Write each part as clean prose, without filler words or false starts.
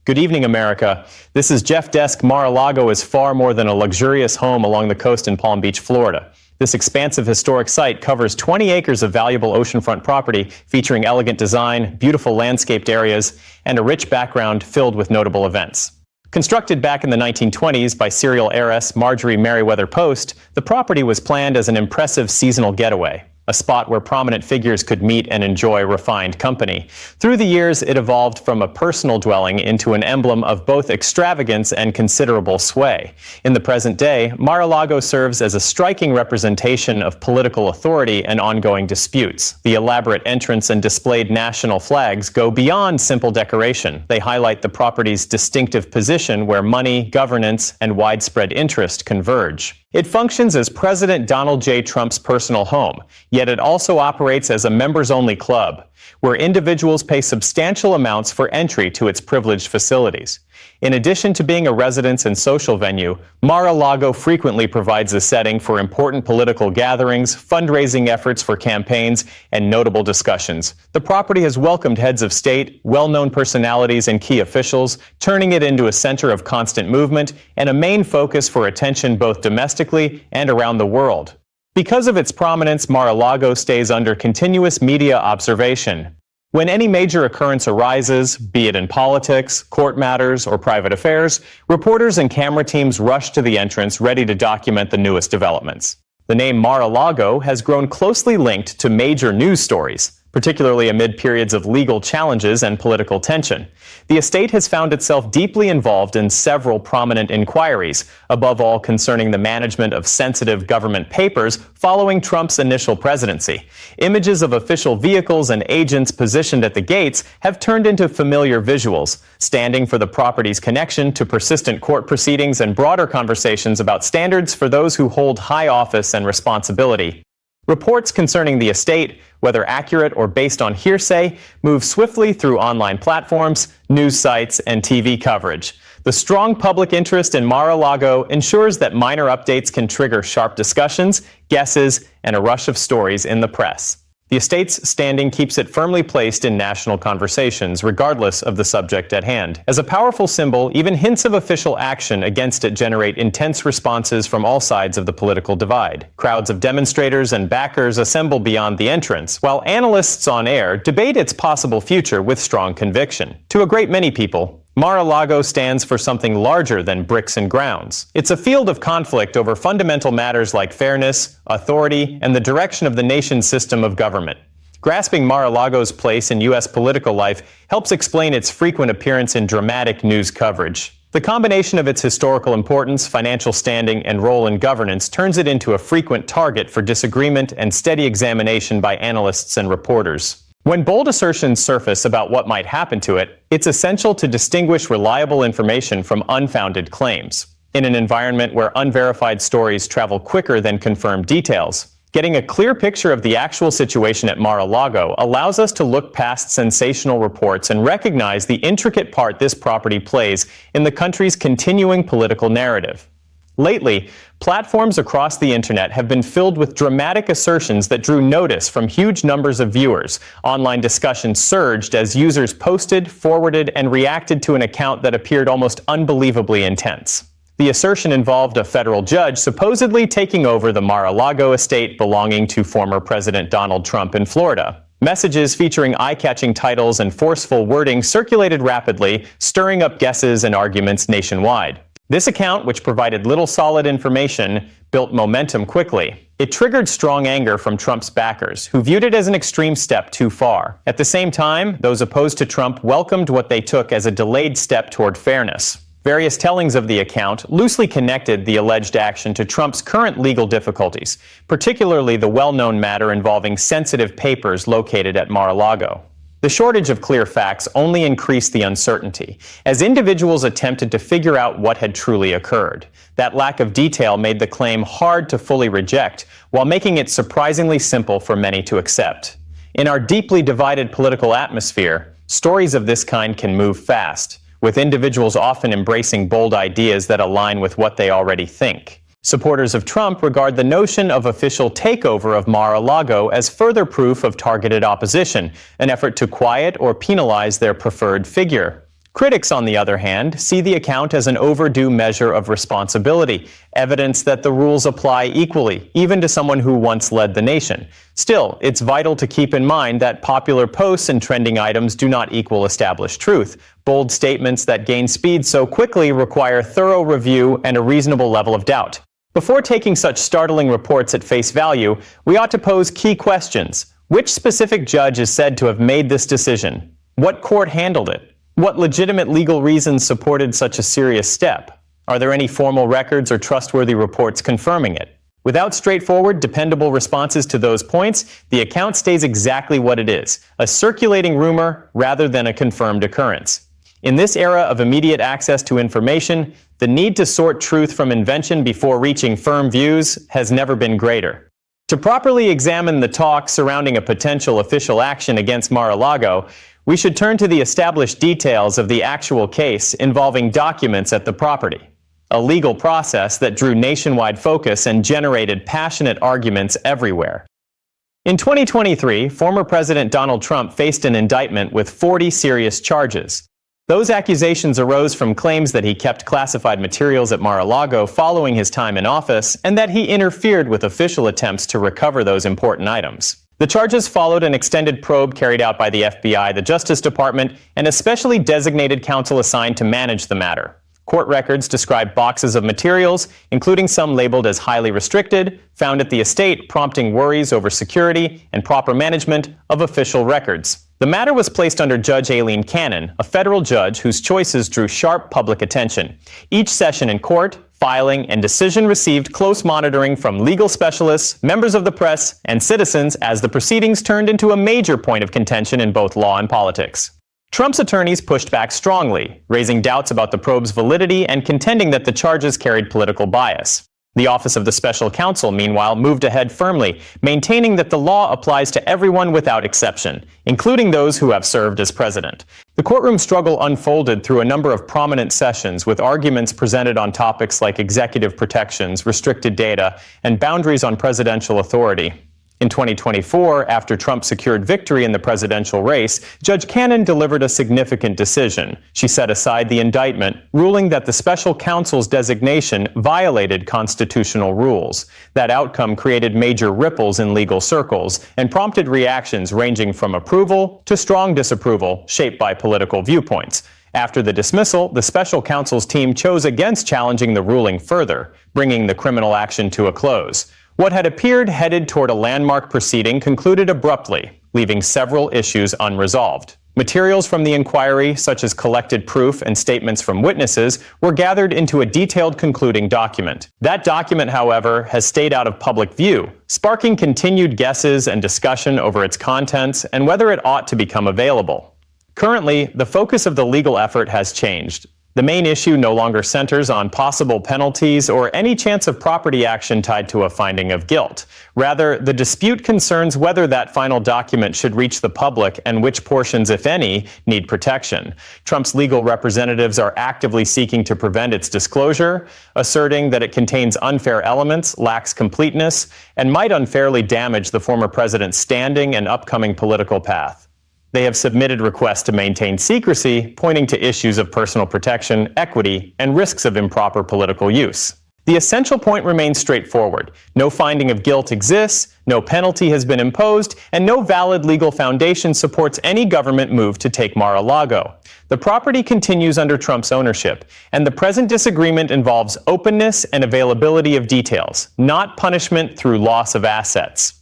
Good evening, America. This is Jeff Desk. Mar-a-Lago is far more than a luxurious home along the coast in Palm Beach, Florida. This expansive historic site covers 20 acres of valuable oceanfront property featuring elegant design, beautiful landscaped areas, and a rich background filled with notable events. Constructed back in the 1920s by serial heiress Marjorie Merriweather Post, the property was planned as an impressive seasonal getaway, a spot where prominent figures could meet and enjoy refined company. Through the years, it evolved from a personal dwelling into an emblem of both extravagance and considerable sway. In the present day, Mar-a-Lago serves as a striking representation of political authority and ongoing disputes. The elaborate entrance and displayed national flags go beyond simple decoration. They highlight the property's distinctive position where money, governance, and widespread interest converge. It functions as President Donald J. Trump's personal home, yet it also operates as a members-only club, where individuals pay substantial amounts for entry to its privileged facilities. In addition to being a residence and social venue, Mar-a-Lago frequently provides a setting for important political gatherings, fundraising efforts for campaigns, and notable discussions. The property has welcomed heads of state, well-known personalities, and key officials, turning it into a center of constant movement and a main focus for attention both domestically and around the world. Because of its prominence, Mar-a-Lago stays under continuous media observation. When any major occurrence arises, be it in politics, court matters, or private affairs, reporters and camera teams rush to the entrance ready to document the newest developments. The name Mar-a-Lago has grown closely linked to major news stories, particularly amid periods of legal challenges and political tension. The estate has found itself deeply involved in several prominent inquiries, above all concerning the management of sensitive government papers following Trump's initial presidency. Images of official vehicles and agents positioned at the gates have turned into familiar visuals, standing for the property's connection to persistent court proceedings and broader conversations about standards for those who hold high office and responsibility. Reports concerning the estate, whether accurate or based on hearsay, move swiftly through online platforms, news sites, and TV coverage. The strong public interest in Mar-a-Lago ensures that minor updates can trigger sharp discussions, guesses, and a rush of stories in the press. The estate's standing keeps it firmly placed in national conversations, regardless of the subject at hand. As a powerful symbol, even hints of official action against it generate intense responses from all sides of the political divide. Crowds of demonstrators and backers assemble beyond the entrance, while analysts on air debate its possible future with strong conviction. To a great many people, Mar-a-Lago stands for something larger than bricks and grounds. It's a field of conflict over fundamental matters like fairness, authority, and the direction of the nation's system of government. Grasping Mar-a-Lago's place in U.S. political life helps explain its frequent appearance in dramatic news coverage. The combination of its historical importance, financial standing, and role in governance turns it into a frequent target for disagreement and steady examination by analysts and reporters. When bold assertions surface about what might happen to it, it's essential to distinguish reliable information from unfounded claims. In an environment where unverified stories travel quicker than confirmed details, getting a clear picture of the actual situation at Mar-a-Lago allows us to look past sensational reports and recognize the intricate part this property plays in the country's continuing political narrative. Lately, platforms across the internet have been filled with dramatic assertions that drew notice from huge numbers of viewers. Online discussion surged as users posted, forwarded, and reacted to an account that appeared almost unbelievably intense. The assertion involved a federal judge supposedly taking over the Mar-a-Lago estate belonging to former President Donald Trump in Florida. Messages featuring eye-catching titles and forceful wording circulated rapidly, stirring up guesses and arguments nationwide. This account, which provided little solid information, built momentum quickly. It triggered strong anger from Trump's backers, who viewed it as an extreme step too far. At the same time, those opposed to Trump welcomed what they took as a delayed step toward fairness. Various tellings of the account loosely connected the alleged action to Trump's current legal difficulties, particularly the well-known matter involving sensitive papers located at Mar-a-Lago. The shortage of clear facts only increased the uncertainty, as individuals attempted to figure out what had truly occurred. That lack of detail made the claim hard to fully reject, while making it surprisingly simple for many to accept. In our deeply divided political atmosphere, stories of this kind can move fast, with individuals often embracing bold ideas that align with what they already think. Supporters of Trump regard the notion of official takeover of Mar-a-Lago as further proof of targeted opposition, an effort to quiet or penalize their preferred figure. Critics, on the other hand, see the account as an overdue measure of responsibility, evidence that the rules apply equally, even to someone who once led the nation. Still, it's vital to keep in mind that popular posts and trending items do not equal established truth. Bold statements that gain speed so quickly require thorough review and a reasonable level of doubt. Before taking such startling reports at face value, we ought to pose key questions. Which specific judge is said to have made this decision? What court handled it? What legitimate legal reasons supported such a serious step? Are there any formal records or trustworthy reports confirming it? Without straightforward, dependable responses to those points, the account stays exactly what it is, a circulating rumor rather than a confirmed occurrence. In this era of immediate access to information, the need to sort truth from invention before reaching firm views has never been greater. To properly examine the talk surrounding a potential official action against Mar-a-Lago, we should turn to the established details of the actual case involving documents at the property, a legal process that drew nationwide focus and generated passionate arguments everywhere. In 2023, former President Donald Trump faced an indictment with 40 serious charges. Those accusations arose from claims that he kept classified materials at Mar-a-Lago following his time in office and that he interfered with official attempts to recover those important items. The charges followed an extended probe carried out by the FBI, the Justice Department, and a specially designated counsel assigned to manage the matter. Court records describe boxes of materials, including some labeled as highly restricted, found at the estate, prompting worries over security and proper management of official records. The matter was placed under Judge Aileen Cannon, a federal judge whose choices drew sharp public attention. Each session in court, filing, and decision received close monitoring from legal specialists, members of the press, and citizens as the proceedings turned into a major point of contention in both law and politics. Trump's attorneys pushed back strongly, raising doubts about the probe's validity and contending that the charges carried political bias. The Office of the Special Counsel, meanwhile, moved ahead firmly, maintaining that the law applies to everyone without exception, including those who have served as president. The courtroom struggle unfolded through a number of prominent sessions with arguments presented on topics like executive protections, restricted data, and boundaries on presidential authority. In 2024, after Trump secured victory in the presidential race, Judge Cannon delivered a significant decision. She set aside the indictment, ruling that the special counsel's designation violated constitutional rules. That outcome created major ripples in legal circles and prompted reactions ranging from approval to strong disapproval, shaped by political viewpoints. After the dismissal, the special counsel's team chose against challenging the ruling further, bringing the criminal action to a close. What had appeared headed toward a landmark proceeding concluded abruptly, leaving several issues unresolved. Materials from the inquiry, such as collected proof and statements from witnesses, were gathered into a detailed concluding document. That document, however, has stayed out of public view, sparking continued guesses and discussion over its contents and whether it ought to become available. Currently, the focus of the legal effort has changed. The main issue no longer centers on possible penalties or any chance of property action tied to a finding of guilt. Rather, the dispute concerns whether that final document should reach the public and which portions, if any, need protection. Trump's legal representatives are actively seeking to prevent its disclosure, asserting that it contains unfair elements, lacks completeness, and might unfairly damage the former president's standing and upcoming political path. They have submitted requests to maintain secrecy, pointing to issues of personal protection, equity, and risks of improper political use. The essential point remains straightforward. No finding of guilt exists, no penalty has been imposed, and no valid legal foundation supports any government move to take Mar-a-Lago. The property continues under Trump's ownership, and the present disagreement involves openness and availability of details, not punishment through loss of assets.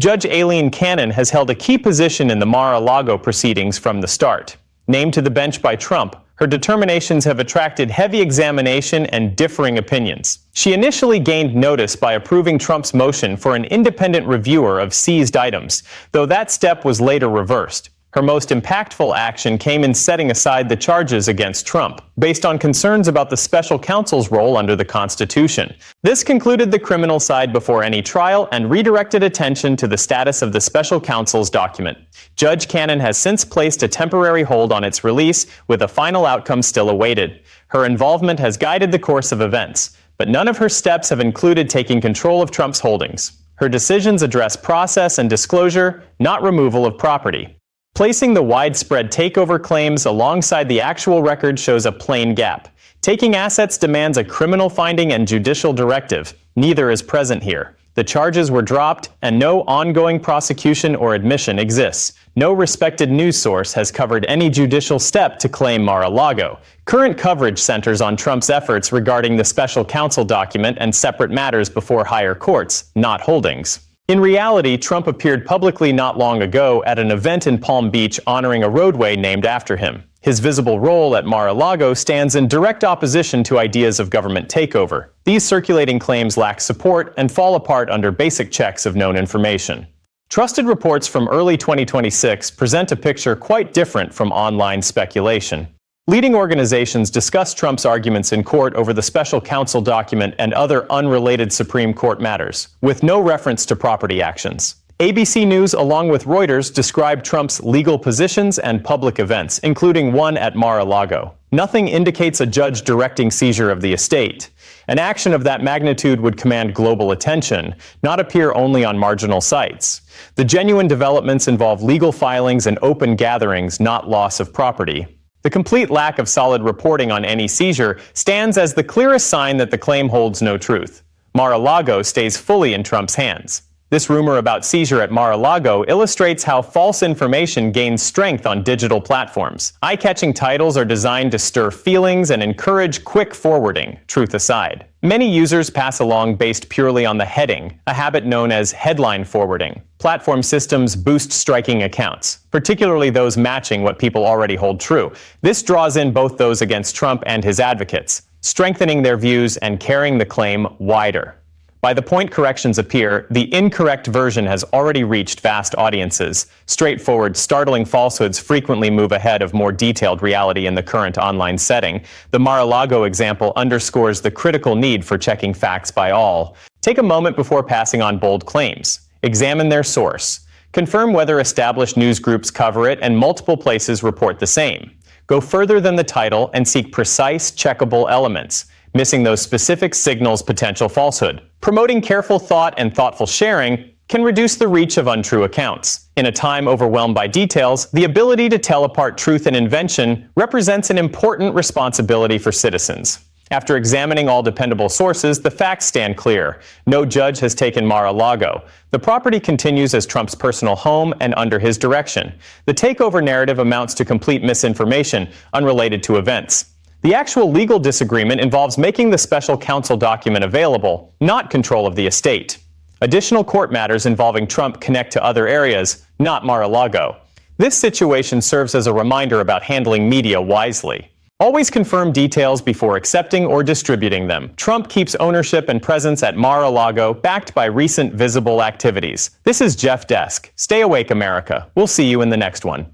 Judge Aileen Cannon has held a key position in the Mar-a-Lago proceedings from the start. Named to the bench by Trump, her determinations have attracted heavy examination and differing opinions. She initially gained notice by approving Trump's motion for an independent reviewer of seized items, though that step was later reversed. Her most impactful action came in setting aside the charges against Trump, based on concerns about the special counsel's role under the Constitution. This concluded the criminal side before any trial and redirected attention to the status of the special counsel's document. Judge Cannon has since placed a temporary hold on its release, with a final outcome still awaited. Her involvement has guided the course of events, but none of her steps have included taking control of Trump's holdings. Her decisions address process and disclosure, not removal of property. Placing the widespread takeover claims alongside the actual record shows a plain gap. Taking assets demands a criminal finding and judicial directive. Neither is present here. The charges were dropped, and no ongoing prosecution or admission exists. No respected news source has covered any judicial step to claim Mar-a-Lago. Current coverage centers on Trump's efforts regarding the special counsel document and separate matters before higher courts, not holdings. In reality, Trump appeared publicly not long ago at an event in Palm Beach honoring a roadway named after him. His visible role at Mar-a-Lago stands in direct opposition to ideas of government takeover. These circulating claims lack support and fall apart under basic checks of known information. Trusted reports from early 2026 present a picture quite different from online speculation. Leading organizations discuss Trump's arguments in court over the special counsel document and other unrelated Supreme Court matters, with no reference to property actions. ABC News, along with Reuters, described Trump's legal positions and public events, including one at Mar-a-Lago. Nothing indicates a judge directing seizure of the estate. An action of that magnitude would command global attention, not appear only on marginal sites. The genuine developments involve legal filings and open gatherings, not loss of property. The complete lack of solid reporting on any seizure stands as the clearest sign that the claim holds no truth. Mar-a-Lago stays fully in Trump's hands. This rumor about seizure at Mar-a-Lago illustrates how false information gains strength on digital platforms. Eye-catching titles are designed to stir feelings and encourage quick forwarding, truth aside. Many users pass along based purely on the heading, a habit known as headline forwarding. Platform systems boost striking accounts, particularly those matching what people already hold true. This draws in both those against Trump and his advocates, strengthening their views and carrying the claim wider. By the point corrections appear, the incorrect version has already reached vast audiences. Straightforward, startling falsehoods frequently move ahead of more detailed reality in the current online setting. The Mar-a-Lago example underscores the critical need for checking facts by all. Take a moment before passing on bold claims. Examine their source. Confirm whether established news groups cover it and multiple places report the same. Go further than the title and seek precise, checkable elements. Missing those specific signals potential falsehood. Promoting careful thought and thoughtful sharing can reduce the reach of untrue accounts. In a time overwhelmed by details, the ability to tell apart truth and invention represents an important responsibility for citizens. After examining all dependable sources, the facts stand clear. No judge has taken Mar-a-Lago. The property continues as Trump's personal home and under his direction. The takeover narrative amounts to complete misinformation unrelated to events. The actual legal disagreement involves making the special counsel document available, not control of the estate. Additional court matters involving Trump connect to other areas, not Mar-a-Lago. This situation serves as a reminder about handling media wisely. Always confirm details before accepting or distributing them. Trump keeps ownership and presence at Mar-a-Lago, backed by recent visible activities. This is Jeff Desk. Stay awake, America. We'll see you in the next one.